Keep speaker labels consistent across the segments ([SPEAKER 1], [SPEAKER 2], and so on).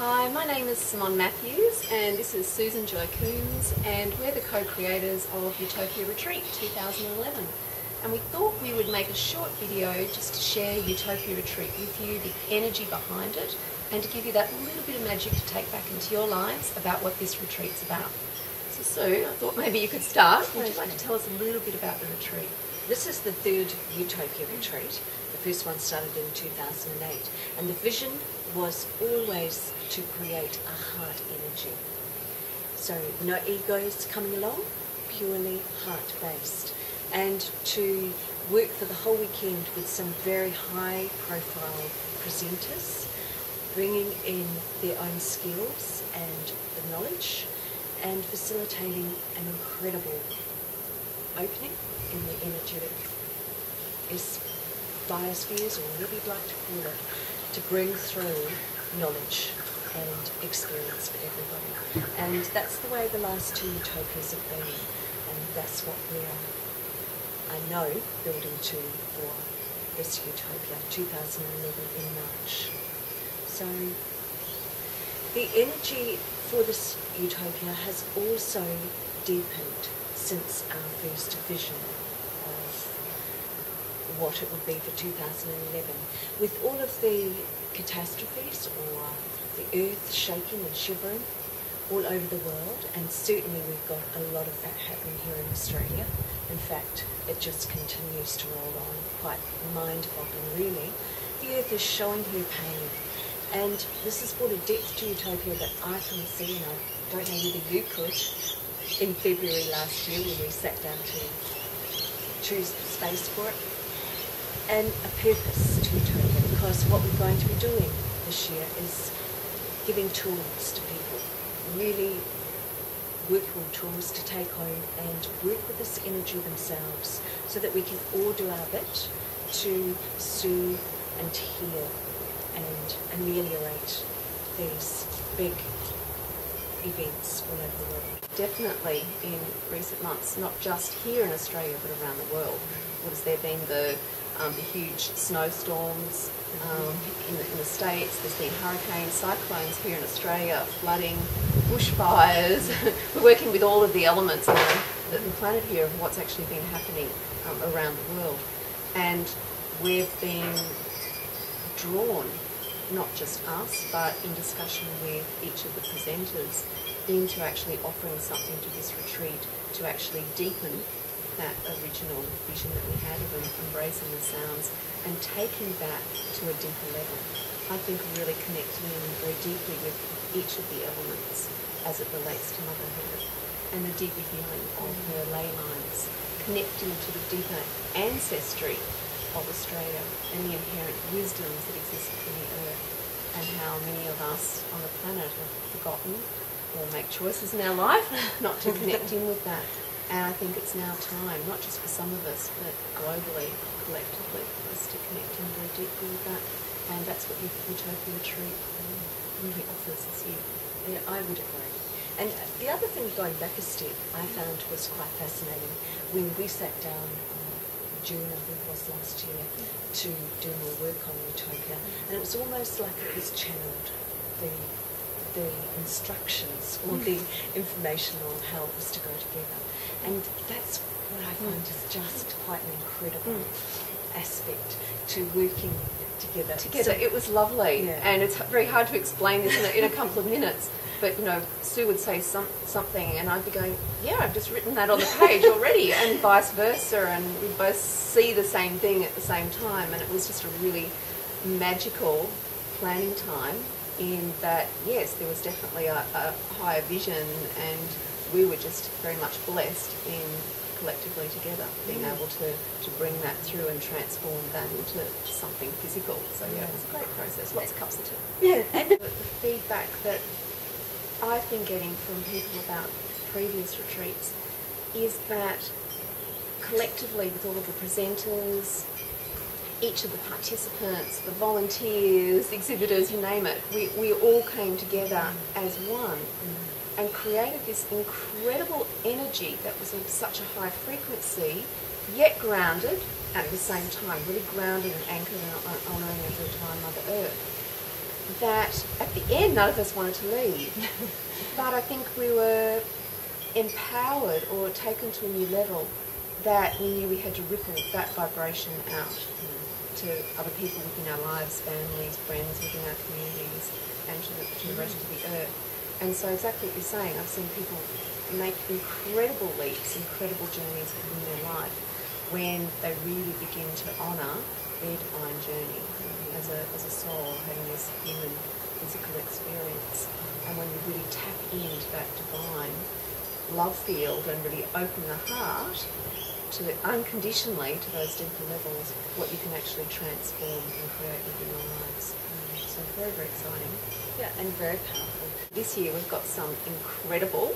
[SPEAKER 1] Hi, my name is Simone Matthews and this is Susan Joy Coombes, and we're the co-creators of Utopia Retreat 2011. And we thought we would make a short video just to share Utopia Retreat with you, the energy behind it, and to give you that little bit of magic to take back into your lives about what this retreat's about. So Sue, I thought maybe you could start. Would you like to tell us a little bit about the retreat?
[SPEAKER 2] This is the third Utopia Retreat. The first one started in 2008, and the vision was always to create a heart energy. So no egos coming along, purely heart-based, and to work for the whole weekend with some very high-profile presenters, bringing in their own skills and the knowledge, and facilitating an incredible opening in the energetic biospheres, or whatever you'd like to call it, to bring through knowledge and experience for everybody. And that's the way the last two Utopias have been, and that's what we are, I know, building to for this Utopia 2011 in March. So the energy for this Utopia has also deepened since our first vision of what it would be for 2011. With all of the catastrophes, or the earth shaking and shivering all over the world, and certainly we've got a lot of that happening here in Australia. In fact, it just continues to roll on, quite mind-boggling really. The earth is showing her pain, and this has brought a depth to Utopia that I can see, and I don't know whether you could, in February last year when we sat down to choose the space for it, and a purpose to Utopia, because what we're going to be doing this year is giving tools to people, really workable tools to take home and work with this energy themselves, so that we can all do our bit to soothe and heal and ameliorate these big events all over the world.
[SPEAKER 1] Definitely in recent months, not just here in Australia but around the world. What has there been? The huge snowstorms in the States, there's been hurricanes, cyclones here in Australia, flooding, bushfires. We're working with all of the elements on the planet here of what's actually been happening around the world. And we've been drawn, not just us, but in discussion with each of the presenters, into actually offering something to this retreat to actually deepen that original vision that we had of embracing the sounds and taking that to a deeper level. I think really connecting in very deeply with each of the elements as it relates to motherhood, and the deeper healing of her ley lines, connecting to the deeper ancestry of Australia and the inherent wisdoms that exist in the earth, and how many of us on the planet have forgotten or make choices in our life not to connect in with that. And I think it's now time, not just for some of us, but globally, collectively, for us to connect in very deeply with that. And that's what Utopia Retreat really offers this year.
[SPEAKER 2] Yeah, I would agree. And the other thing, going back a step, I found was quite fascinating when we sat down in June, I think it was last year, to do more work on Utopia. And it was almost like it was channeled, the instructions or the information on how it was to go together. And that's what I find is just quite an incredible aspect to working together.
[SPEAKER 1] So it was lovely,
[SPEAKER 2] yeah.
[SPEAKER 1] And it's very hard to explain this in a couple of minutes. But you know, Sue would say something, and I'd be going, "Yeah, I've just written that on the page already," and vice versa, and we both see the same thing at the same time. And it was just a really magical planning time. In that, yes, there was definitely a higher vision, and we were just very much blessed in collectively together being able to bring that through and transform that into something physical. So yeah, it was a great process. Lots of cups of tea.
[SPEAKER 2] Yeah.
[SPEAKER 1] And the feedback that I've been getting from people about previous retreats is that collectively, with all of the presenters, each of the participants, the volunteers, the exhibitors, you name it, we all came together as one and created this incredible energy that was of such a high frequency, yet grounded at the same time, really grounded and anchored in honouring of the Divine Mother Earth. that at the end none of us wanted to leave. But I think we were empowered or taken to a new level that we knew we had to ripple that vibration out to other people within our lives, families, friends within our communities, and to the rest of the earth. And so exactly what you're saying, I've seen people make incredible leaps, incredible journeys in their life when they really begin to honour their divine journey as a soul having this human physical experience. And when you really tap into that divine love field and really open the heart to unconditionally to those deeper levels, what you can actually transform and create within your lives. So very, very exciting.
[SPEAKER 2] Yeah, and very powerful.
[SPEAKER 1] This year we've got some incredible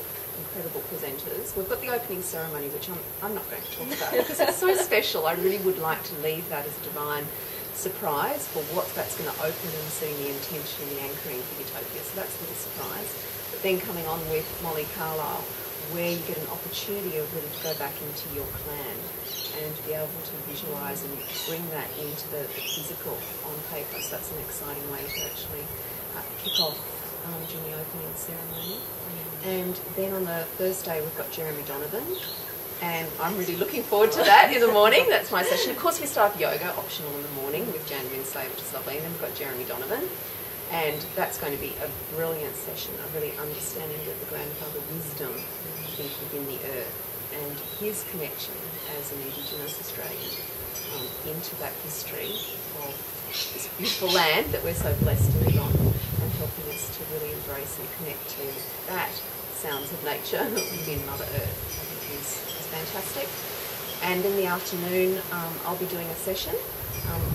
[SPEAKER 1] presenters. We've got the opening ceremony, which I'm not going to talk about because it's so special. I really would like to leave that as a divine surprise for what that's going to open and setting the intention and the anchoring for Utopia. So that's a little surprise. But then coming on with Molly Carlisle, where you get an opportunity of really to go back into your clan and be able to visualise and bring that into the physical on paper. So that's an exciting way to actually kick off during the opening ceremony. And then on the Thursday we've got Jeremy Donovan, and I'm really looking forward to that in the morning. That's my session. Of course we start yoga, optional in the morning, with Jan Winsley, which is lovely, and then we've got Jeremy Donovan. And that's going to be a brilliant session of really understanding the grandfather wisdom within the earth and his connection as an Indigenous Australian into that history of this beautiful land that we're so blessed to live on, and helping us to really embrace and connect to that sounds of nature within Mother Earth. I think is fantastic. And in the afternoon I'll be doing a session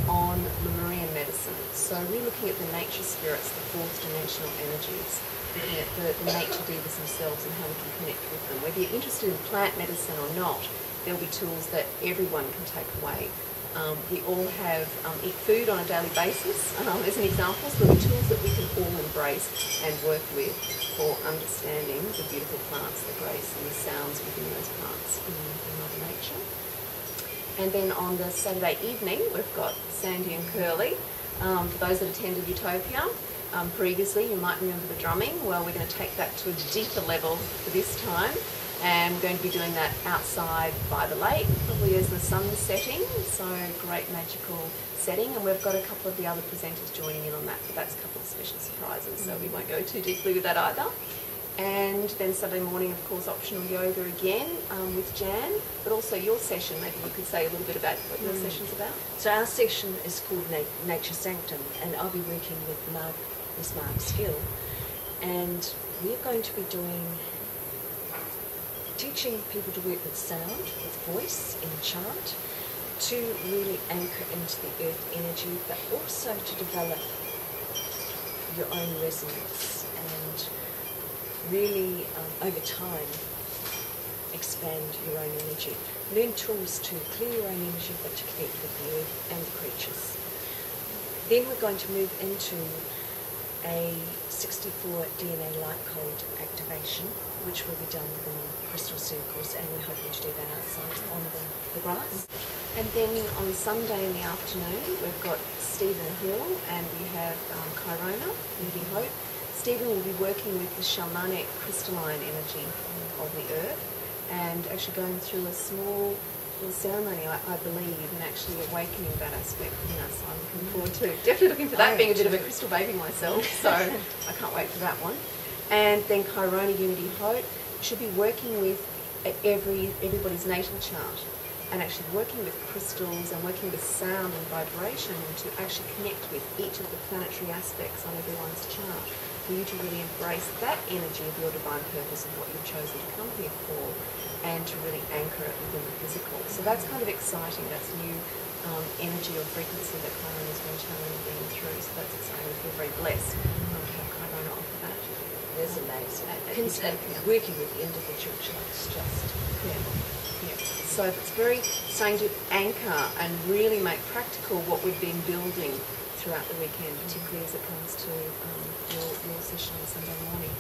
[SPEAKER 1] on Lemurian medicine. So we're looking at the nature spirits, the fourth dimensional energies, looking at the nature divas themselves and how we can connect with them. Whether you're interested in plant medicine or not, there'll be tools that everyone can take away. We all have eat food on a daily basis as an example, so there'll be tools that we can all embrace and work with for understanding the beautiful plants, the grace and the sounds within those plants in Mother Nature. And then on the Saturday evening, we've got Sandy and Curly. For those that attended Utopia previously, you might remember the drumming. Well, we're going to take that to a deeper level for this time. And we're going to be doing that outside by the lake, probably as the sun's setting. So great magical setting. And we've got a couple of the other presenters joining in on that. But that's a couple of special surprises, so we won't go too deeply with that either. And then Saturday morning, of course, optional yoga again with Jan, but also your session. Maybe you could say a little bit about what your session's about.
[SPEAKER 2] So our session is called Nature Sanctum, and I'll be working with Miss Mark Skill, and we're going to be teaching people to work with sound, with voice, in chant, to really anchor into the earth energy, but also to develop your own resonance and really, over time, expand your own energy. Learn tools to clear your own energy, but to connect with the earth and the creatures. Then we're going to move into a 64 DNA light code activation, which will be done within crystal circles, and we're hoping to do that outside on the grass.
[SPEAKER 1] And then on Sunday in the afternoon, we've got Stephen Hill, and we have Kyrona, Unity Hope. Stephen will be working with the shamanic crystalline energy of the earth and actually going through a small little ceremony, I believe, and actually awakening that aspect in us. I'm looking forward to definitely looking for that, being a bit of a crystal baby myself, so I can't wait for that one. And then Kyrona Unity Hope should be working with everybody's natal chart and actually working with crystals and working with sound and vibration to actually connect with each of the planetary aspects on everyone's chart, for you to really embrace that energy of your divine purpose and what you've chosen to come here for, and to really anchor it within the physical. So that's kind of exciting. That's new energy or frequency that Chiron has been channeling and being through. So that's exciting. I feel very blessed to have Chiron offer that.
[SPEAKER 2] It is amazing. Working with the individual charts, just
[SPEAKER 1] So it's very starting to anchor and really make practical what we've been building throughout the weekend, particularly as it comes to your session on Sunday morning.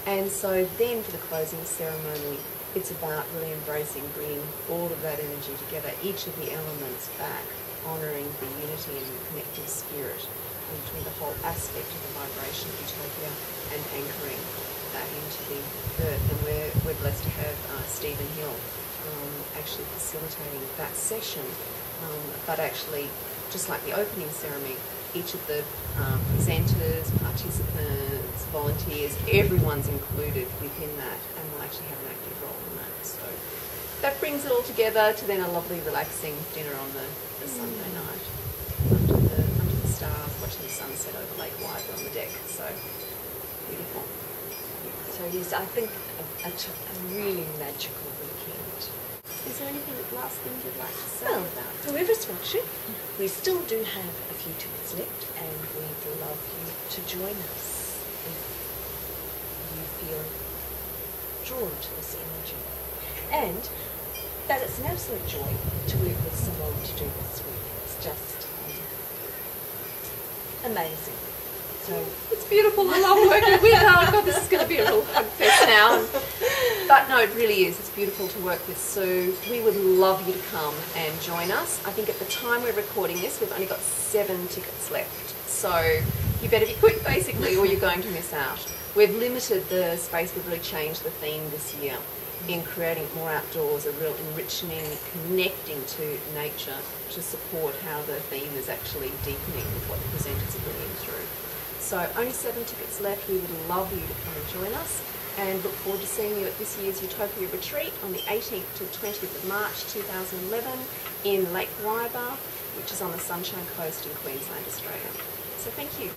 [SPEAKER 1] And so then for the closing ceremony, it's about really embracing, bringing all of that energy together, each of the elements back, honouring the unity and the connective spirit between the whole aspect of the vibration of Utopia and anchoring that into the earth. And we're blessed to have Stephen Hill actually facilitating that session, but actually, just like the opening ceremony, each of the presenters, participants, volunteers, everyone's included within that and will actually have an active role in that. So that brings it all together to then a lovely relaxing dinner on the Sunday night under the stars, watching the sunset over Lake Wyver on the deck. So beautiful.
[SPEAKER 2] So yes, I think a really magical weekend.
[SPEAKER 1] Is there anything last thing you'd like to say
[SPEAKER 2] Well,
[SPEAKER 1] about
[SPEAKER 2] whoever's watching, we still do have a few tickets left, and we'd love you to join us if you feel drawn to this energy. And that it's an absolute joy to work with Simone to do this work. It's just amazing. So
[SPEAKER 1] It's beautiful. I love working with her. Oh God, this is going to be a real hug fest now. But no, it really is. It's beautiful to work with Sue. We would love you to come and join us. I think at the time we're recording this, we've only got 7 tickets left. So you better be quick, basically, or you're going to miss out. We've limited the space. We've really changed the theme this year in creating it more outdoors, a real enriching, connecting to nature to support how the theme is actually deepening with what the presenters are bringing through. So only 7 tickets left. We would love you to come and join us, and look forward to seeing you at this year's Utopia Retreat on the 18th to 20th of March 2011 in Lake Wyver, which is on the Sunshine Coast in Queensland, Australia. So thank you.